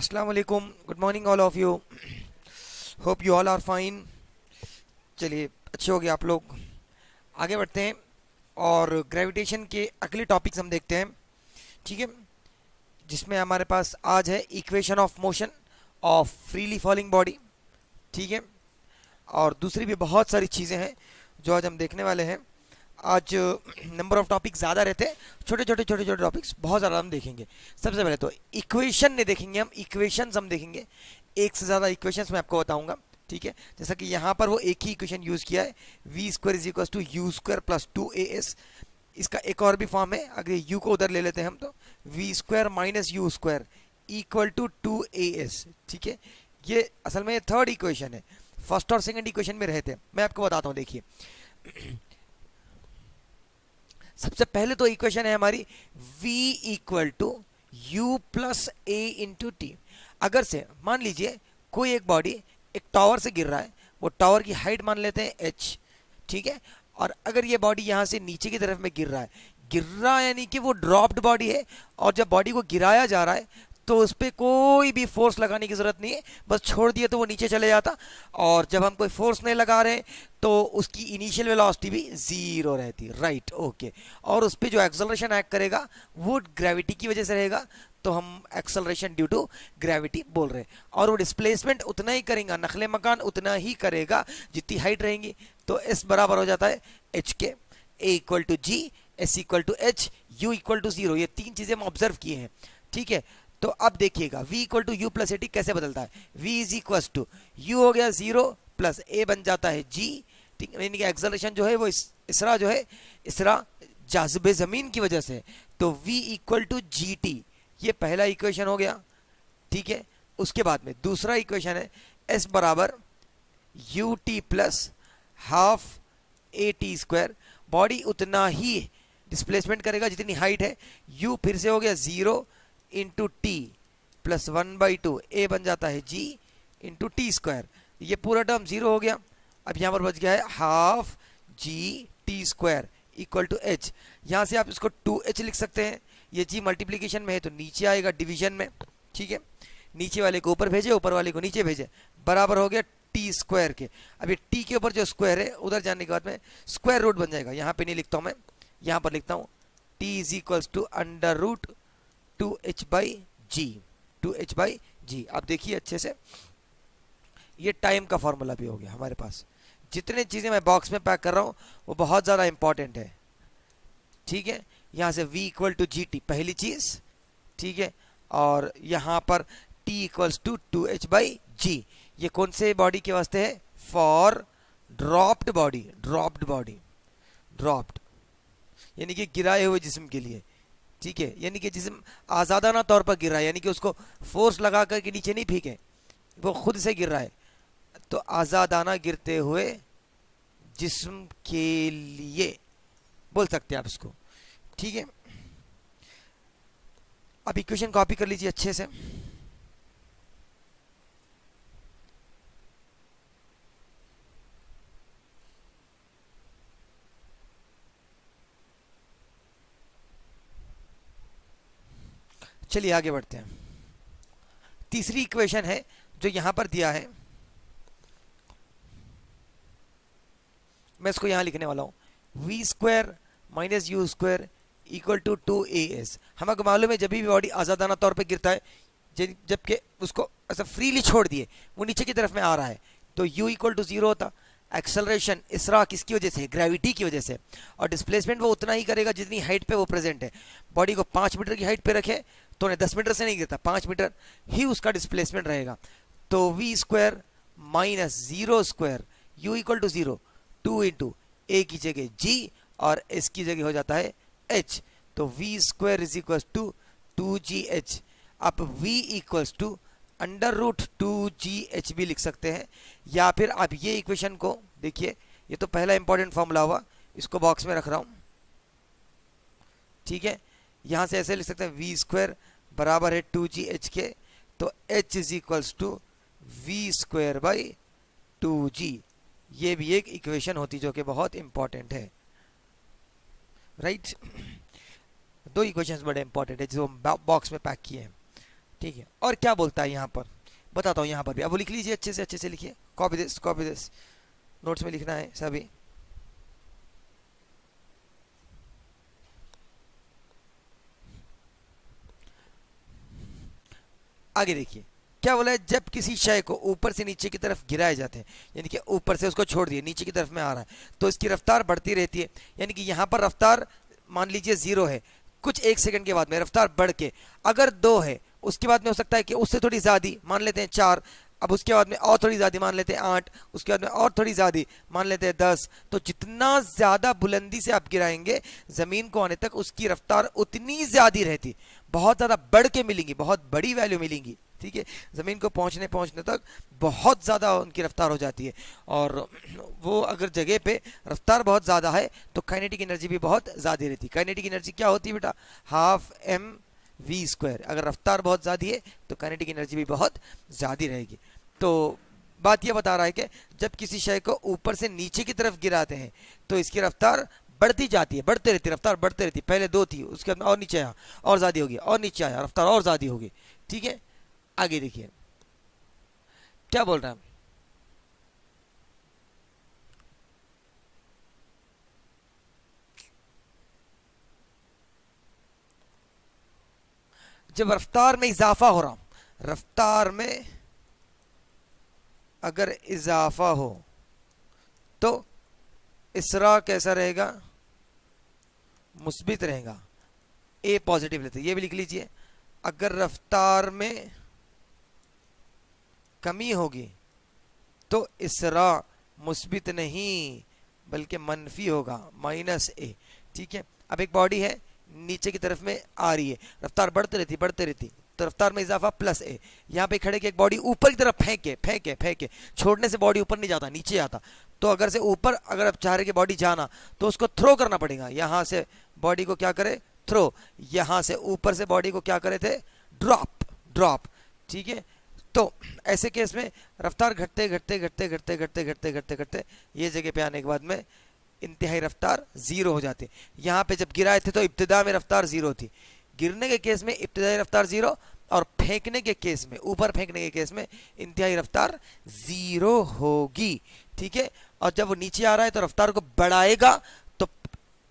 अस्सलाम वालेकुम, good morning all of you. Hope you all are fine. चलिए, अच्छे हो गए आप लोग। आगे बढ़ते हैं और ग्रेविटेशन के अगले टॉपिक्स हम देखते हैं, ठीक है, जिसमें हमारे पास आज है equation of motion of freely falling body, ठीक है, और दूसरी भी बहुत सारी चीज़ें हैं जो आज हम देखने वाले हैं। आज नंबर ऑफ टॉपिक ज़्यादा रहते हैं, छोटे छोटे टॉपिक्स बहुत ज़्यादा हम देखेंगे। सबसे पहले तो इक्वेशन ने देखेंगे, हम इक्वेशंस हम देखेंगे, एक से ज़्यादा इक्वेशंस मैं आपको बताऊंगा, ठीक है। जैसा कि यहाँ पर वो एक ही इक्वेशन यूज़ किया है, V square is equal to U square plus 2as। इसका एक और भी फॉर्म है, अगर यू को उधर ले लेते हैं हम तो we square minus U square equal to 2as, ठीक है। ये असल में थर्ड इक्वेशन है, फर्स्ट और सेकंड इक्वेशन में रहते हैं। मैं आपको बताता हूँ, देखिए सबसे पहले तो इक्वेशन है हमारी v equal to U plus A into T. अगर से मान लीजिए कोई एक बॉडी एक टावर से गिर रहा है, वो टावर की हाइट मान लेते हैं h, ठीक है, और अगर ये बॉडी यहाँ से नीचे की तरफ में गिर रहा है, गिर रहा है यानी कि वो ड्रॉप्ड बॉडी है, और जब बॉडी को गिराया जा रहा है तो उस पर कोई भी फोर्स लगाने की ज़रूरत नहीं है, बस छोड़ दिए तो वो नीचे चले जाता। और जब हम कोई फोर्स नहीं लगा रहे हैं तो उसकी इनिशियल वेलोसिटी भी ज़ीरो रहती है, राइट, ओके। और उस पर जो एक्सेलरेशन एक्ट करेगा वो ग्रेविटी की वजह से रहेगा, तो हम एक्सेलरेशन ड्यू टू ग्रेविटी बोल रहे हैं। और वो डिस्प्लेसमेंट उतना ही करेगा, नखले मकान उतना ही करेगा जितनी हाइट रहेंगी। तो एस बराबर हो जाता है h k, a equal to g, s equal to h, u equal to zero. ये तीन चीज़ें हम ऑब्जर्व किए हैं, ठीक है। तो अब देखिएगा v equal to U plus A T कैसे बदलता है। v is equal to U हो गया 0 प्लस ए बन जाता है g, ठीक है। यानी कि एक्सेलरेशन जो है वो इसरा जो है, इसरा जाज़िबे ज़मीन की वजह से, तो v equal to ji T, ये पहला इक्वेशन हो गया, ठीक है। उसके बाद में दूसरा इक्वेशन है s बराबर U T plus half A T square. Body उतना ही डिस्प्लेसमेंट करेगा जितनी हाइट है, u फिर से हो गया 0 इंटू टी प्लस 1/2, ए बन जाता है जी इंटू टी स्क्वायर। ये पूरा टर्म 0 हो गया। अब यहाँ पर बच गया है half G T square equal to H. यहाँ से आप इसको 2h लिख सकते हैं। ये जी मल्टीप्लीकेशन में है तो नीचे आएगा डिवीजन में, ठीक है। नीचे वाले को ऊपर भेजे, ऊपर वाले को नीचे भेजे, बराबर हो गया टी स्क्वायर के। अब ये टी के ऊपर जो स्क्वायर है उधर जाने के बाद में स्क्वायर रूट बन जाएगा। यहाँ पे नहीं लिखता हूँ मैं, यहाँ पर लिखता हूँ t is equals to under root 2h by g, 2h by g. आप देखिए अच्छे से, ये टाइम का फॉर्मूला भी हो गया हमारे पास। जितने चीज़ें मैं बॉक्स में पैक कर रहा हूँ वो बहुत ज़्यादा इंपॉर्टेंट है, ठीक है। यहाँ से v equal to ji t पहली चीज़, ठीक है, और यहाँ पर t equals to 2h by g. ये कौन से बॉडी के वास्ते है? For dropped body, dropped body, dropped यानी कि गिराए हुए जिस्म के लिए, ठीक है। यानी कि जिस्म आज़ादाना तौर पर गिर रहा है, यानी कि उसको फोर्स लगा कर के नीचे नहीं फेंके, वो खुद से गिर रहा है। तो आज़ादाना गिरते हुए जिस्म के लिए बोल सकते हैं आप इसको, ठीक है। अब इक्वेशन कॉपी कर लीजिए अच्छे से। चलिए आगे बढ़ते हैं। तीसरी इक्वेशन है जो यहां पर दिया है, मैं इसको यहां लिखने वाला हूं V square minus U square equal to 2as। हमको मालूम है जब भी बॉडी आज़ादाना तौर पे गिरता है, जबकि उसको ऐसा फ्रीली छोड़ दिए वो नीचे की तरफ में आ रहा है, तो u इक्वल टू 0 होता। एक्सेलरेशन इसरा किसकी वजह से? ग्रेविटी की वजह से। और डिस्प्लेसमेंट वो उतना ही करेगा जितनी हाइट पे वो प्रेजेंट है। बॉडी को 5 मीटर की हाइट पे रखे तो उन्हें 10 मीटर से नहीं गिरता, 5 मीटर ही उसका डिस्प्लेसमेंट रहेगा। तो we square minus 0 square u equal to 0, 2 into a की जगह जी और एस की जगह हो जाता है एच। तो we square is equal to 2gh। आप v equals to under root 2gh भी लिख सकते हैं, या फिर आप ये इक्वेशन को देखिए, ये तो पहला इंपॉर्टेंट फॉर्मूला हुआ, इसको बॉक्स में रख रहा हूं, ठीक है। यहां से ऐसे लिख सकते हैं वी स्क्वायर बराबर है 2gh के, तो h is equals to V square by 2g। ये भी एक इक्वेशन होती जो कि बहुत इंपॉर्टेंट है, राइट। दो इक्वेशंस बड़े इंपॉर्टेंट है जो हम बॉक्स में पैक किए हैं। ठीक है। और क्या बोलता है यहाँ पर बताता हूँ, यहाँ पर भी अब वो लिख लीजिए, अच्छे से लिखिए, कॉपी दिस नोट्स में लिखना है सभी। आगे देखिए क्या बोला है, जब किसी शय को ऊपर से नीचे की तरफ गिराए जाते हैं, यानी कि ऊपर से उसको छोड़ दिए नीचे की तरफ में आ रहा है, तो इसकी रफ्तार बढ़ती रहती है। यानी कि यहाँ पर रफ्तार मान लीजिए 0 है, कुछ 1 सेकंड के बाद में रफ्तार बढ़ के अगर 2 है, उसके बाद में हो सकता है कि उससे थोड़ी ज़्यादा मान लेते हैं 4, अब उसके बाद में और थोड़ी ज़्यादा मान लेते हैं 8, उसके बाद में और थोड़ी ज़्यादा मान लेते हैं 10। तो जितना ज़्यादा बुलंदी से आप गिराएंगे ज़मीन को आने तक उसकी रफ्तार उतनी ज़्यादा रहती, बहुत ज़्यादा बढ़ के मिलेंगी, बहुत बड़ी वैल्यू मिलेंगी। ठीक है, ज़मीन को पहुंचने तक बहुत ज़्यादा उनकी रफ्तार हो जाती है। और वो अगर जगह पे रफ्तार बहुत ज़्यादा है तो काइनेटिक एनर्जी भी बहुत ज़्यादा रहती है। काइनेटिक एनर्जी क्या होती है बेटा, हाफ mv²। अगर रफ्तार बहुत ज़्यादा है तो काइनेटिक एनर्जी भी बहुत ज़्यादा रहेगी। तो बात यह बता रहा है कि जब किसी शय को ऊपर से नीचे की तरफ गिराते हैं तो इसकी रफ्तार बढ़ती जाती है, बढ़ते रहती है, रफ्तार बढ़ते रहती है। पहले 2 थी, उसके बाद और नीचे आया और ज़्यादा होगी, और नीचे आया रफ्तार और ज़्यादा होगी। ठीक है, आगे देखिए क्या बोल रहा है, जब रफ्तार में इजाफा हो रहा, रफ्तार में अगर इजाफा हो तो इसरा कैसा रहेगा, मुस्बित रहेगा, ए पॉजिटिव लेते, ये भी लिख लीजिए। अगर रफ्तार में कमी होगी तो इसरा मुस्बित नहीं बल्कि मनफी होगा, -a। ठीक है, अब एक बॉडी है नीचे की तरफ में आ रही है, रफ्तार बढ़ती रहती, तो रफ्तार में इजाफा +a। यहाँ पे खड़े के एक बॉडी ऊपर की तरफ फेंके छोड़ने से बॉडी ऊपर नहीं जाता, नीचे आता। तो अगर से ऊपर अगर आप चाह रहे कि बॉडी जाना तो उसको थ्रो करना पड़ेगा, यहाँ से बॉडी को क्या करे, थ्रो, यहाँ से ऊपर से बॉडी को क्या करे थे, ड्रॉप। ठीक है, तो ऐसे केस में रफ्तार घटते ये जगह पे आने के बाद में इंतहाई रफ्तार 0 हो जाती है। यहाँ पे जब गिराए थे तो इब्तिदा में रफ्तार 0 थी, गिरने के केस में इब्तिदाई रफ्तार 0, और फेंकने के केस में, ऊपर फेंकने के केस में इंतहाई रफ्तार 0 होगी। ठीक है, और जब वो नीचे आ रहा है तो रफ्तार को बढ़ाएगा तो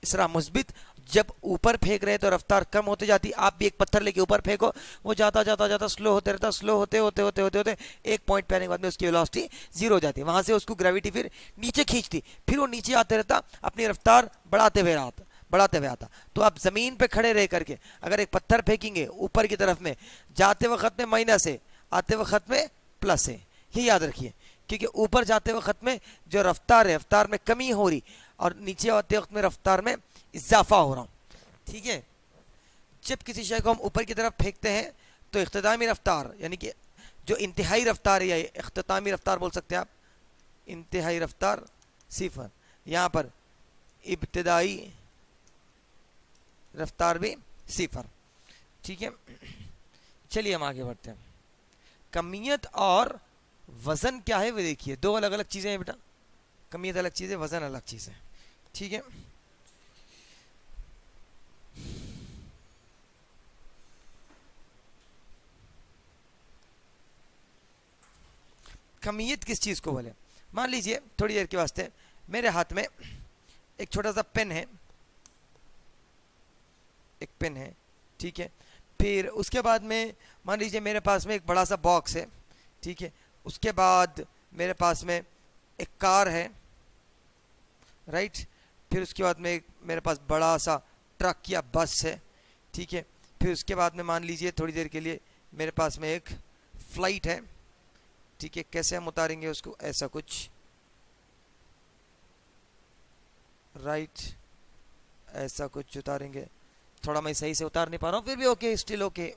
इसरा मुस्बित, जब ऊपर फेंक रहे हैं तो रफ्तार कम होते जाती। आप भी एक पत्थर लेके ऊपर फेंको, वो जाता स्लो होते रहता, स्लो होते एक पॉइंट पे आने के बाद में उसकी वेलोसिटी 0 हो जाती है। वहां से उसको ग्रेविटी फिर नीचे खींचती, फिर वो नीचे आते रहता, अपनी रफ्तार बढ़ाते हुए आता। तो आप जमीन पे खड़े रह करके अगर एक पत्थर फेंकेंगे ऊपर की तरफ में, जाते वक्त में माइनस है, आते वक्त में प्लस है, ये याद रखिए। क्योंकि ऊपर जाते वक्त में जो रफ्तार है, रफ्तार में कमी हो रही, और नीचे आते वक्त में रफ्तार में इजाफा हो रहा। ठीक है, जब किसी शय को हम ऊपर की तरफ फेंकते हैं तो इख्तितामी रफ्तार, यानी कि जो इंतहाई रफ्तार है या इख्तितामी रफ्तार बोल सकते हैं आप, इंतहाई रफ्तार 0, यहाँ पर इब्तिदाई रफ्तार भी 0। ठीक है, चलिए हम आगे बढ़ते हैं। कमियत और वजन क्या है वो देखिए, 2 अलग अलग चीजें हैं बेटा, कमियत अलग चीज है, वजन अलग चीज है। ठीक है, कमियत किस चीज को बोले, मान लीजिए थोड़ी देर के वास्ते मेरे हाथ में एक छोटा सा पेन है, एक पेन है। ठीक है, फिर उसके बाद में मान लीजिए मेरे पास में एक बड़ा सा बॉक्स है। ठीक है, उसके बाद मेरे पास में एक कार है, राइट, फिर उसके बाद में मेरे पास बड़ा सा ट्रक या बस है। ठीक है, फिर उसके बाद में मान लीजिए थोड़ी देर के लिए मेरे पास में एक फ्लाइट है। ठीक है, कैसे हम उतारेंगे उसको, ऐसा कुछ, राइट, ऐसा कुछ उतारेंगे। थोड़ा मैं सही से उतार नहीं पा रहा हूँ, फिर भी ओके, स्टिल ओके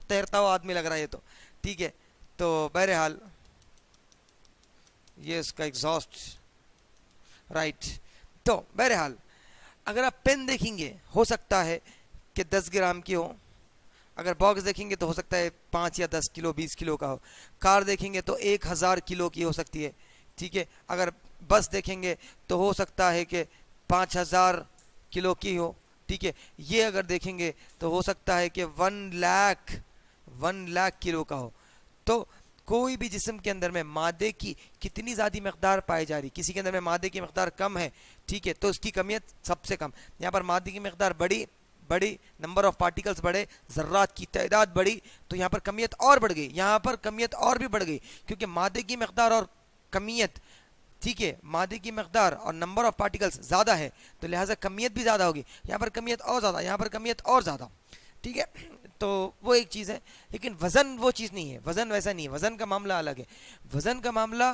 तैरता हुआ आदमी लग रहा है ये तो। ठीक है, तो बहरहाल ये इसका एग्जॉस्ट, राइट। तो बहरहाल अगर आप पेन देखेंगे हो सकता है कि 10 ग्राम की हो, अगर बॉक्स देखेंगे तो हो सकता है 5 या 10 किलो 20 किलो का हो, कार देखेंगे तो 1000 किलो की हो सकती है। ठीक है, अगर बस देखेंगे तो हो सकता है कि 5000 किलो की हो। ठीक है, ये अगर देखेंगे तो हो सकता है कि 1 1 लाख किलो का हो, तो कोई भी जिस्म के अंदर में मादे की कितनी ज़्यादा मकदार पाई जा रही, किसी के अंदर में मादे की मकदार कम है, ठीक है, तो उसकी कमियत सबसे कम। यहाँ पर मादे की मकदार बड़ी, नंबर ऑफ पार्टिकल्स बढ़े, ज़र्रात की तादाद बढ़ी, तो यहाँ पर कमियत और बढ़ गई, यहाँ पर कमियत और भी बढ़ गई, क्योंकि मादे की मकदार और कमियत, ठीक है, मादे की मकदार और नंबर ऑफ पार्टिकल्स ज़्यादा है, तो लिहाजा कमियत भी ज़्यादा होगी। यहाँ पर कमियत और ज़्यादा, यहाँ पर कमियत और ज़्यादा, ठीक है, तो वो एक चीज़ है। लेकिन वज़न वो चीज़ नहीं है, वज़न वैसा नहीं है, वज़न का मामला अलग है। वज़न का मामला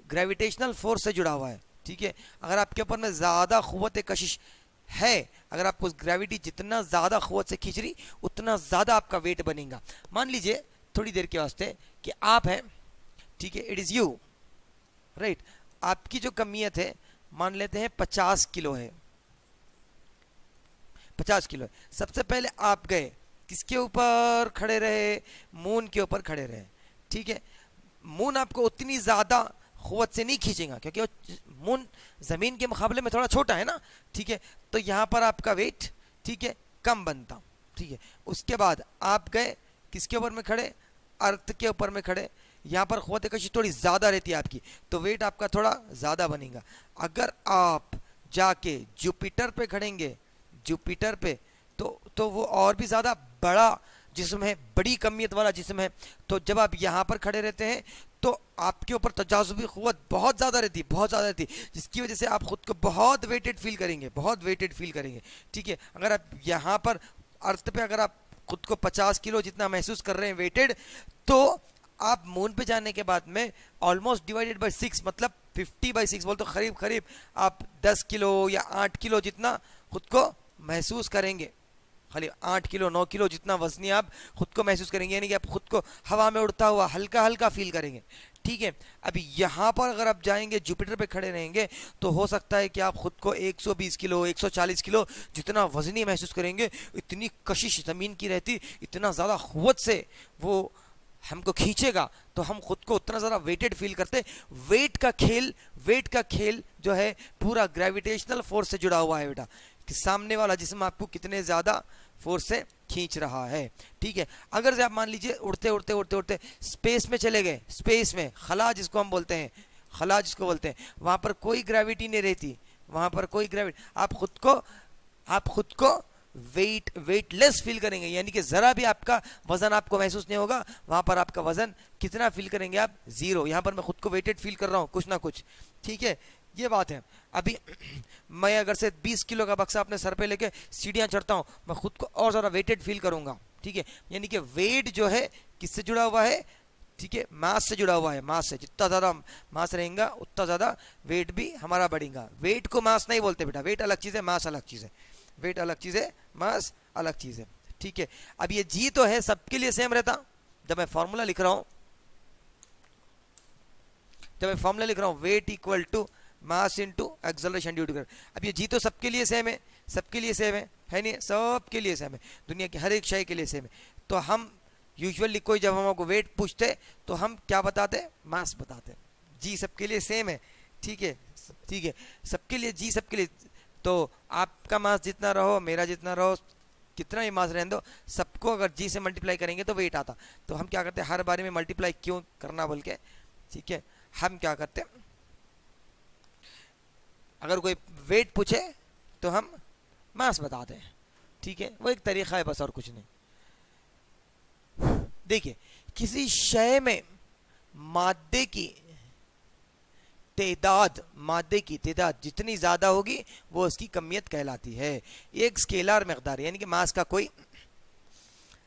ग्रेविटेशनल फोर्स से जुड़ा हुआ है, ठीक है। अगर आपके ऊपर में ज़्यादा क़ुव्वत कशिश है, अगर आपको ग्रेविटी जितना ज़्यादा क़ुव्वत से खींच रही, उतना ज़्यादा आपका वेट बनेगा। मान लीजिए थोड़ी देर के वास्ते कि आप हैं, ठीक है, इट इज़ यू, राइट, आपकी जो कमियत है मान लेते हैं 50 किलो है, 50 किलो है। सबसे पहले आप गए, किसके ऊपर खड़े रहे, मून के ऊपर खड़े रहे, ठीक है। मून आपको उतनी ज़्यादा क़ुव्वत से नहीं खींचेगा, क्योंकि मून ज़मीन के मुकाबले में थोड़ा छोटा है ना, ठीक है, तो यहाँ पर आपका वेट, ठीक है, कम बनता, ठीक है। उसके बाद आप गए, किसके ऊपर में खड़े, अर्थ के ऊपर में खड़े, यहाँ पर क़ुव्वत कशिश थोड़ी ज़्यादा रहती है आपकी, तो वेट आपका थोड़ा ज़्यादा बनेगा। अगर आप जाके जुपिटर पे खड़ेंगे, जुपिटर पे, तो वो और भी ज़्यादा बड़ा जिस्म है, बड़ी कमियत वाला जिस्म है, तो जब आप यहाँ पर खड़े रहते हैं तो आपके ऊपर तजाज़ुबी क़ुव्वत बहुत ज़्यादा रहती है, बहुत ज़्यादा रहती है, जिसकी वजह से आप ख़ुद को बहुत वेटेड फील करेंगे, बहुत वेटेड फील करेंगे, ठीक है। अगर आप यहाँ पर अर्थ पे अगर आप खुद को 50 किलो जितना महसूस कर रहे हैं वेटेड, तो आप मून पे जाने के बाद में ऑलमोस्ट डिवाइडेड बाय 6, मतलब 50/6 बोल, तो करीब करीब आप 10 किलो या 8 किलो जितना खुद को महसूस करेंगे, खाली 8 किलो 9 किलो जितना वजनी आप खुद को महसूस करेंगे, यानी कि आप खुद को हवा में उड़ता हुआ हल्का हल्का फील करेंगे, ठीक है। अभी यहाँ पर अगर आप जाएंगे जुपिटर पे खड़े रहेंगे, तो हो सकता है कि आप खुद को 120 किलो 140 किलो जितना वजनी महसूस करेंगे। इतनी कशिश ज़मीन की रहती, इतना ज़्यादा क़ुव्वत से वो हमको खींचेगा, तो हम खुद को उतना ज़्यादा वेटेड फील करते। वेट का खेल जो है पूरा ग्रेविटेशनल फोर्स से जुड़ा हुआ है बेटा, कि सामने वाला जिस्म आपको कितने ज़्यादा फोर्स से खींच रहा है, ठीक है। अगर से आप मान लीजिए उड़ते उड़ते उड़ते उड़ते स्पेस में चले गए, स्पेस में खला जिसको हम बोलते हैं, खला जिसको बोलते हैं, वहाँ पर कोई ग्रेविटी नहीं रहती, वहाँ पर कोई ग्रेविटी, आप खुद को वेटलेस फील करेंगे, यानी कि ज़रा भी आपका वज़न आपको महसूस नहीं होगा। वहाँ पर आपका वज़न कितना फील करेंगे आप, 0। यहाँ पर मैं खुद को वेटेड फील कर रहा हूँ कुछ ना कुछ, ठीक है, ये बात है। अभी मैं अगर से 20 किलो का बक्सा अपने सर पे लेके सीढ़ियाँ चढ़ता हूँ, मैं खुद को और ज़्यादा वेटेड फील करूँगा, ठीक है। यानी कि वेट जो है किससे जुड़ा हुआ है, ठीक है, मास से जुड़ा हुआ है, मास से। जितना ज़्यादा मास रहेगा उतना ज़्यादा वेट भी हमारा बढ़ेगा। वेट को मास नहीं बोलते बेटा, वेट अलग चीज़ है, मास अलग चीज़ है, वेट अलग चीज़ है, मास अलग चीज़ है, ठीक है। अब ये जी तो है सबके लिए सेम रहता, जब मैं फॉर्मूला लिख रहा हूँ, weight equal to mass into acceleration due to gravity. अब ये जी तो सबके लिए सेम है, सबके लिए सेम है नहीं, सबके लिए सेम है, दुनिया की हर एक शय के लिए सेम है। तो हम यूजुअली कोई जब हमको वेट पूछते तो हम क्या बताते, मास बताते। जी सबके लिए सेम है, ठीक है, ठीक है, सबके लिए जी सबके लिए। तो आपका मास जितना रहो, मेरा जितना रहो, कितना ही मास रहने दो, सबको अगर जी से मल्टीप्लाई करेंगे तो वेट आता। तो हम क्या करते हैं, हर बारे में मल्टीप्लाई क्यों करना बोल के, ठीक है, हम क्या करते हैं, अगर कोई वेट पूछे तो हम मास बताते हैं, ठीक है। वो एक तरीका है बस, और कुछ नहीं। देखिए, किसी शय में मादे की तादाद जितनी ज़्यादा होगी वो उसकी कमियत कहलाती है। एक स्केलर मकदार, यानी कि मास का कोई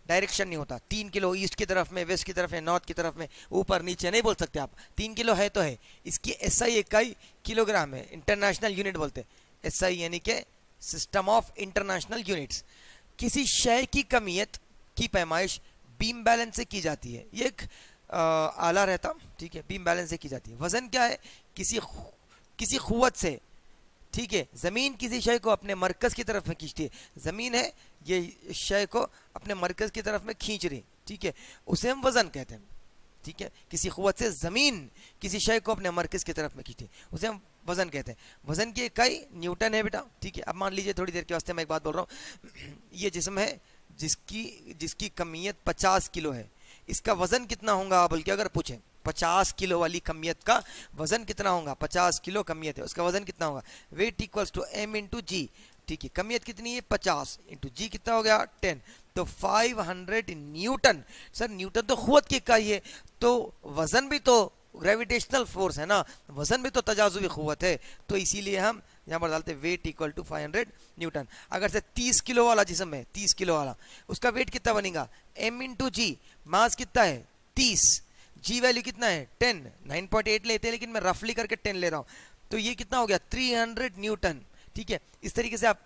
डायरेक्शन नहीं होता। 3 किलो ईस्ट की तरफ में, वेस्ट की तरफ में, नॉर्थ की तरफ में, ऊपर नीचे नहीं बोल सकते आप। 3 किलो है तो है, इसकी SI इकाई किलोग्राम है, इंटरनेशनल यूनिट बोलते हैं। SI यानी कि सिस्टम ऑफ इंटरनेशनल यूनिट्स। किसी शय की कमियत की पैमाइश बीम बैलेंस से की जाती है। ये एक आला रहता, ठीक है, बीम बैलेंस से की जाती है। वजन क्या है, किसी क़ुव्वत से, ठीक है, ज़मीन किसी शय को अपने मरकज़ की तरफ में खींचती है। ज़मीन है, ये शय को अपने मरकज़ की तरफ में खींच रही, ठीक है, उसे हम वज़न कहते हैं, ठीक है। किसी क़ुव्वत से ज़मीन किसी शय को अपने मरकज़ की तरफ में खींचती है, उसे हम वज़न कहते हैं। वज़न की इकाई न्यूटन है बेटा, ठीक है। अब मान लीजिए थोड़ी देर के वास्ते मैं एक बात बोल रहा हूँ, ये जिस्म है जिसकी कमियत 50 किलो है, इसका वजन कितना होगा बल्कि अगर पूछे 50 किलो वाली कमियत का वजन कितना होगा, 50 किलो कमियत है, उसका वजन कितना होगा, weight equals to m into g. ठीक है, कमियत कितनी है 50 इंटू जी कितना हो गया 10, तो 500 न्यूटन। सर न्यूटन तो क़ुव्वत की इकाई है, तो वजन भी तो ग्रेविटेशनल फोर्स है ना, वजन भी तो तजाजुबी क़ुव्वत है, तो इसीलिए हम यहाँ पर डालते वेट इक्वल टू 500 न्यूटन। अगर से 30 किलो वाला जिस्म है, 30 किलो वाला, उसका वेट कितना बनेगा m इंटू जी, मास कितना है 30, जी वैल्यू कितना है 10, 9.8 लेते हैं लेकिन मैं रफली करके 10 ले रहा हूँ, तो ये कितना हो गया 300 न्यूटन। ठीक है, इस तरीके से आप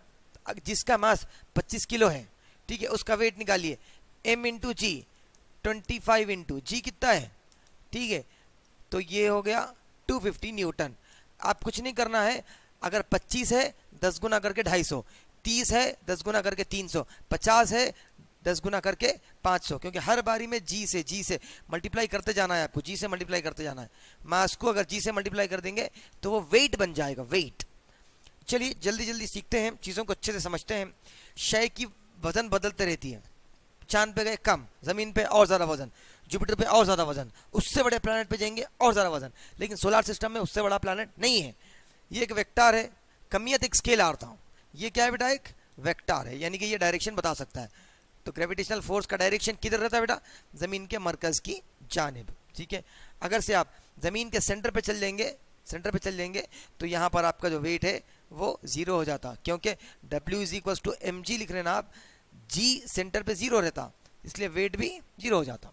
जिसका मास 25 किलो है, ठीक है, उसका वेट निकालिए, m इंटू जी 25 इंटू जी कितना है, ठीक है, तो ये हो गया 250 न्यूटन। आप कुछ नहीं करना है, अगर 25 है 10 गुना करके 250, 30 है 10 गुना करके 300, 50 है 10 गुना करके 500, क्योंकि हर बारी में जी से मल्टीप्लाई करते जाना है, आपको जी से मल्टीप्लाई करते जाना है। मास को अगर जी से मल्टीप्लाई कर देंगे तो वो वेट बन जाएगा, वेट। चलिए जल्दी जल्दी सीखते हैं, चीज़ों को अच्छे से समझते हैं। शय की वजन बदलते रहती है, चांद पे गए कम, ज़मीन पे और ज़्यादा वजन, जुपिटर पे और ज़्यादा वजन, उससे बड़े प्लैनेट पे जाएंगे और ज़्यादा वजन, लेकिन सोलार सिस्टम में उससे बड़ा प्लैनेट नहीं है। ये एक वेक्टर है, कमियत एक स्केलर था, ये क्या है बेटा एक वेक्टर है, यानी कि ये डायरेक्शन बता सकता है। तो ग्रेविटेशनल फोर्स का डायरेक्शन किधर रहता है बेटा, ज़मीन के मरकज़ की जानिब। ठीक है, अगर से आप ज़मीन के सेंटर पे चल जाएंगे तो यहाँ पर आपका जो वेट है वो ज़ीरो हो जाता, क्योंकि W is equal to mg लिख रहे हैं ना आप, G सेंटर पे ज़ीरो रहता, इसलिए वेट भी ज़ीरो हो जाता।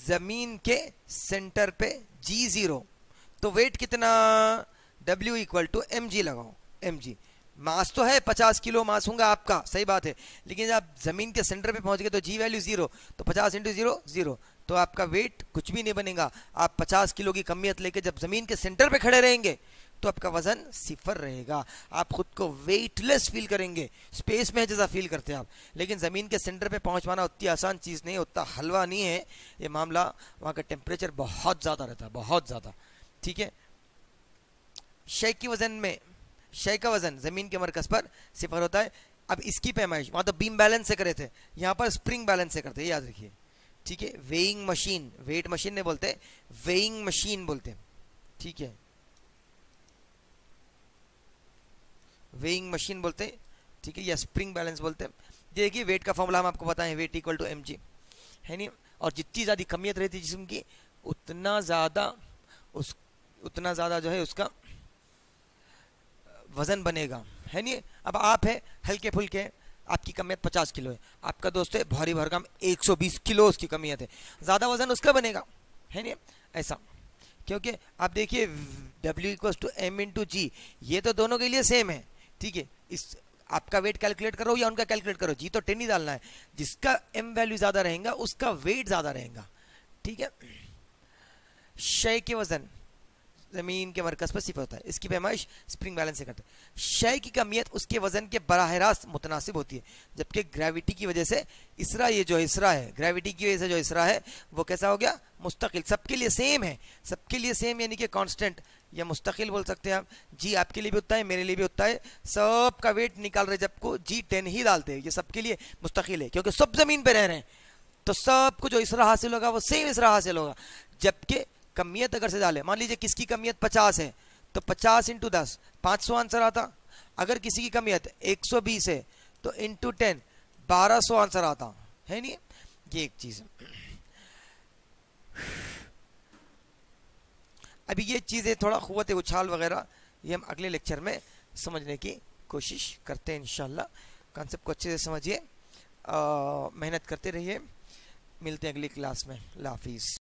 ज़मीन के सेंटर पे G ज़ीरो, तो वेट कितना, W इक्वल टू mg लगाओ, mg। मास तो है 50 किलो मास होगा आपका, सही बात है, लेकिन जब आप ज़मीन के सेंटर पे पहुंच गए तो जी वैल्यू ज़ीरो, तो 50 इंटू ज़ीरो ज़ीरो, तो आपका वेट कुछ भी नहीं बनेगा। आप 50 किलो की कमियत लेके जब ज़मीन के सेंटर पे खड़े रहेंगे तो आपका वजन सिफर रहेगा, आप खुद को वेटलेस फील करेंगे, स्पेस में जैसा फील करते हैं आप। लेकिन ज़मीन के सेंटर पे पहुंच पाना उतनी आसान चीज़ नहीं है, उतना हलवा नहीं है ये मामला, वहाँ का टेम्परेचर बहुत ज़्यादा रहता है, बहुत ज़्यादा। ठीक है, शय की वजन में, शय का वजन ज़मीन के मरकज़ पर सिफर होता है। अब इसकी पैमाइश, वहाँ तो बीम बैलेंस से करे थे, यहाँ पर स्प्रिंग बैलेंस से करते हैं, याद रखिए। ठीक है, वेइंग मशीन, वेट मशीन नहीं बोलते, वेइंग मशीन बोलते हैं। ठीक है, वेइंग मशीन बोलते हैं, ठीक है, या स्प्रिंग बैलेंस बोलते हैं। देखिए वेट का फॉर्मूला हम आपको बताएं, वेट इक्वल टू mg है नहीं, और जितनी ज़्यादा कमियत रहती है जिस्म की उतना ज़्यादा जो है उसका वजन बनेगा, है नहीं। अब आप है हल्के फुल्के, आपकी कमियत 50 किलो है, आपका दोस्त है भारी भरकम 120 किलो उसकी कमियत है, ज़्यादा वजन उसका बनेगा, है नहीं ऐसा, क्योंकि आप देखिए W equal to m into g, ये तो दोनों के लिए सेम है। ठीक है, इस आपका वेट कैलकुलेट करो या उनका कैलकुलेट करो, जी तो 10 ही डालना है, जिसका m वैल्यू ज़्यादा रहेगा उसका वेट ज़्यादा रहेगा। ठीक है, शय के वजन ज़मीन के मरकज़ पर सिफर होता है, इसकी पैमाइश स्प्रिंग बैलेंस से करते हैं। शय की कमियत उसके वजन के बराह रास्त मुतनासिब होती है, जबकि ग्रेविटी की वजह से इसरा, ये जो इसरा है, ग्रेविटी की वजह से जो इसरा है वो कैसा हो गया, मुस्तकिल, सबके लिए सेम है, सबके लिए सेम, यानी कि कांस्टेंट या मुस्तकिल बोल सकते हैं आप। जी आपके लिए भी होता है, मेरे लिए भी होता है, सबका वेट निकाल रहे जबको जी 10 ही डालते हैं, ये सबके लिए मुस्तकिल है, क्योंकि सब ज़मीन पर रह रहे हैं, तो सबको जो इसरा हासिल होगा वो सेम इसरा हासिल होगा। जबकि कमियत अगर से डाले, मान लीजिए किसकी कमियत 50 है तो 50 इंटू 10 500 आंसर आता, अगर किसी की कमियत 120 है तो इंटू 10 1200 आंसर आता, है नहीं, ये एक चीज़ है। अभी ये चीज़ें थोड़ा क़ुव्वत उछाल वगैरह ये हम अगले लेक्चर में समझने की कोशिश करते हैं इंशाल्लाह। कॉन्सेप्ट को अच्छे से समझिए, मेहनत करते रहिए, मिलते हैं अगली क्लास में। अल्लाह हाफिज़।